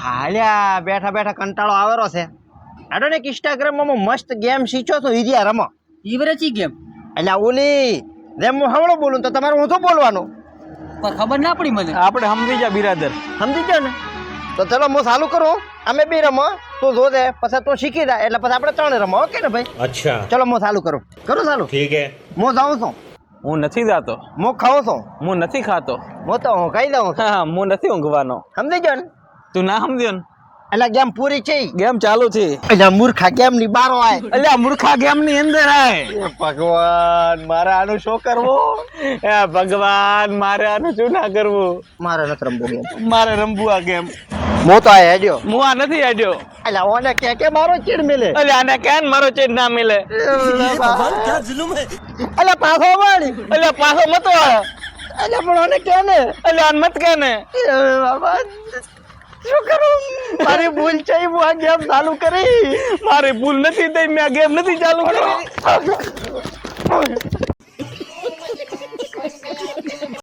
હાલ્યા બેઠા બેઠા કંટાળો આવેરો છે. આડો ને ઇન્સ્ટાગ્રામમાં મસ્ત ગેમ શીખો છો ઈરિયા રમો. ઈવરેચી ગેમ એટલે ઓલી જેમ હું હવળો બોલું તો તમારે ઊંધું બોલવાનું. પણ ખબર ના પડી મને. આપણે સમજી જા બિરાદર. સમજી ગયો ને? તો ચલો હું ચાલુ કરું. અમે બે રમો, તું જોજે, પછી તું શીખી જાય એટલે પછી આપણે ત્રણ રમો. ઓકે ને ભાઈ? अच्छा ચલો હું ચાલુ કરું. કરું ચાલુ? ठीक है હું જાઉં છું, હું નથી જાતો, હું ખાઉં છું, હું નથી ખાતો, હું તો હું ખાઈ દઉં છું. હા હું નથી ઊંઘવાનો. સમજી ગયો ને? તું ના સમજ્યો ને? એટલે ગેમ પૂરી છે. ગેમ ચાલુ છે. એટલે મૂર્ખા ગેમ ની બારો આય. એટલે આ મૂર્ખા ગેમ ની અંદર આય. એ ભગવાન, મારે આનું શું કરવું? એ ભગવાન, મારે આનું શું ના કરવું? મારે નથી રમવું ગેમ. મારે રમવું આ ગેમ. હું તો આ હેડ્યો. હું આ નથી આડ્યો. એટલે ઓને કે મારો ચીડ મિલે. એટલે આને કેન મારો ચેડ ના મિલે. એટલે પાછો વાળી. એટલે પાછો મતો આવે. એટલે પણ ઓને કે ને. એટલે આને મત કે ને. બાબા શું કરું? મારી ભૂલ છે, હું આ ગેમ ચાલુ કરી. મારી ભૂલ નથી થઈ, મેં આ ગેમ નથી ચાલુ કરી.